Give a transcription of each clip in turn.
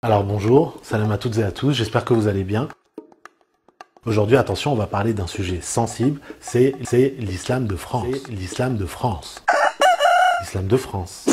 Alors bonjour, salam à toutes et à tous, j'espère que vous allez bien. Aujourd'hui, attention, on va parler d'un sujet sensible, c'est l'islam de France. L'islam de France. L'islam de France.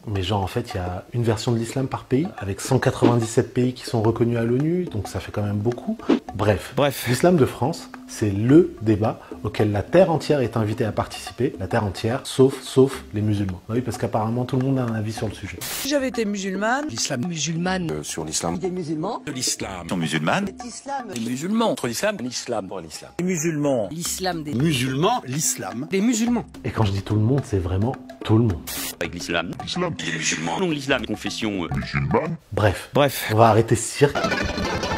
Mais genre, en fait, il y a une version de l'islam par pays, avec 197 pays qui sont reconnus à l'ONU, donc ça fait quand même beaucoup. Bref. L'islam de France, c'est le débat auquel la terre entière est invitée à participer. La terre entière, sauf les musulmans. Oui, parce qu'apparemment, tout le monde a un avis sur le sujet. Si j'avais été musulmane, l'islam musulmane, sur l'islam, des musulmans, de l'islam, musulmane, des musulmans, contre l'islam, l'islam pour l'islam, des musulmans, l'islam des musulmans, l'islam, des musulmans. Et quand je dis tout le monde, c'est vraiment tout le monde. Avec l'islam, les musulmans, non l'islam, confession musulmane. Bref, on va arrêter ce cirque.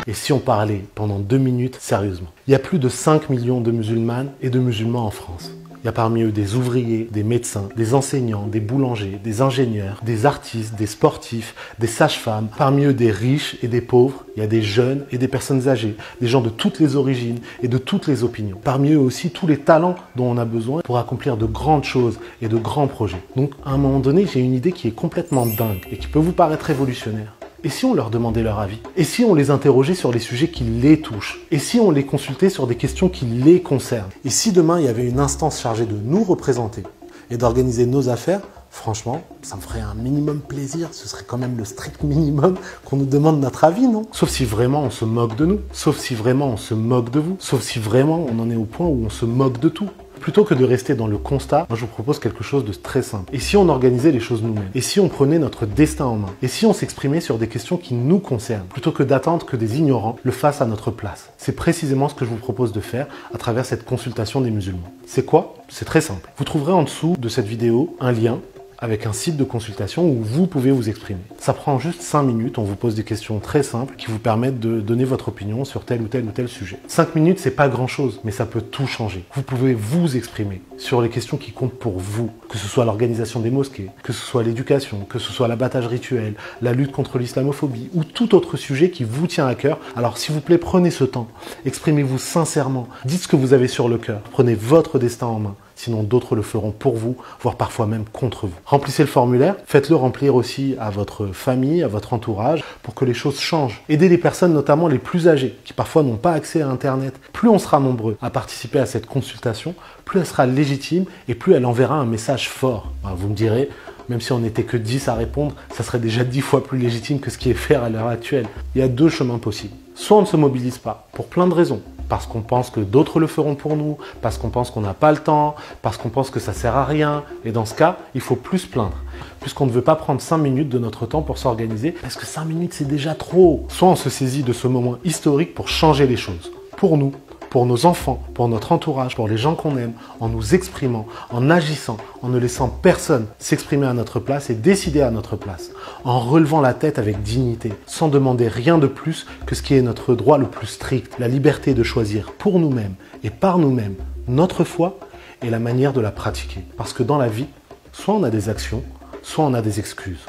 Et si on parlait pendant 2 minutes sérieusement? Il y a plus de 5 millions de musulmanes et de musulmans en France. Il y a parmi eux des ouvriers, des médecins, des enseignants, des boulangers, des ingénieurs, des artistes, des sportifs, des sages-femmes. Parmi eux des riches et des pauvres. Il y a des jeunes et des personnes âgées, des gens de toutes les origines et de toutes les opinions. Parmi eux aussi tous les talents dont on a besoin pour accomplir de grandes choses et de grands projets. Donc à un moment donné, j'ai une idée qui est complètement dingue et qui peut vous paraître révolutionnaire. Et si on leur demandait leur avis? Et si on les interrogeait sur les sujets qui les touchent? Et si on les consultait sur des questions qui les concernent? Et si demain il y avait une instance chargée de nous représenter et d'organiser nos affaires? Franchement, ça me ferait un minimum plaisir, ce serait quand même le strict minimum qu'on nous demande notre avis, non? Sauf si vraiment on se moque de nous, sauf si vraiment on se moque de vous, sauf si vraiment on en est au point où on se moque de tout. Plutôt que de rester dans le constat, moi je vous propose quelque chose de très simple. Et si on organisait les choses nous-mêmes? Et si on prenait notre destin en main? Et si on s'exprimait sur des questions qui nous concernent? Plutôt que d'attendre que des ignorants le fassent à notre place. C'est précisément ce que je vous propose de faire à travers cette consultation des musulmans. C'est quoi? C'est très simple. Vous trouverez en dessous de cette vidéo un lien avec un site de consultation où vous pouvez vous exprimer. Ça prend juste 5 minutes, on vous pose des questions très simples qui vous permettent de donner votre opinion sur tel ou tel sujet. 5 minutes, c'est pas grand chose, mais ça peut tout changer. Vous pouvez vous exprimer sur les questions qui comptent pour vous, que ce soit l'organisation des mosquées, que ce soit l'éducation, que ce soit l'abattage rituel, la lutte contre l'islamophobie ou tout autre sujet qui vous tient à cœur. Alors s'il vous plaît, prenez ce temps, exprimez-vous sincèrement, dites ce que vous avez sur le cœur, prenez votre destin en main. Sinon d'autres le feront pour vous, voire parfois même contre vous. Remplissez le formulaire, faites-le remplir aussi à votre famille, à votre entourage, pour que les choses changent. Aidez les personnes, notamment les plus âgées, qui parfois n'ont pas accès à Internet. Plus on sera nombreux à participer à cette consultation, plus elle sera légitime et plus elle enverra un message fort. Alors vous me direz, même si on n'était que 10 à répondre, ça serait déjà 10 fois plus légitime que ce qui est fait à l'heure actuelle. Il y a 2 chemins possibles. Soit on ne se mobilise pas, pour plein de raisons. Parce qu'on pense que d'autres le feront pour nous, parce qu'on pense qu'on n'a pas le temps, parce qu'on pense que ça sert à rien. Et dans ce cas, il faut plus se plaindre. Puisqu'on ne veut pas prendre 5 minutes de notre temps pour s'organiser, parce que 5 minutes c'est déjà trop. Soit on se saisit de ce moment historique pour changer les choses. Pour nous, pour nos enfants, pour notre entourage, pour les gens qu'on aime, en nous exprimant, en agissant, en ne laissant personne s'exprimer à notre place et décider à notre place, en relevant la tête avec dignité, sans demander rien de plus que ce qui est notre droit le plus strict, la liberté de choisir pour nous-mêmes et par nous-mêmes notre foi et la manière de la pratiquer. Parce que dans la vie, soit on a des actions, soit on a des excuses.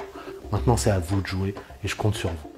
Maintenant c'est à vous de jouer et je compte sur vous.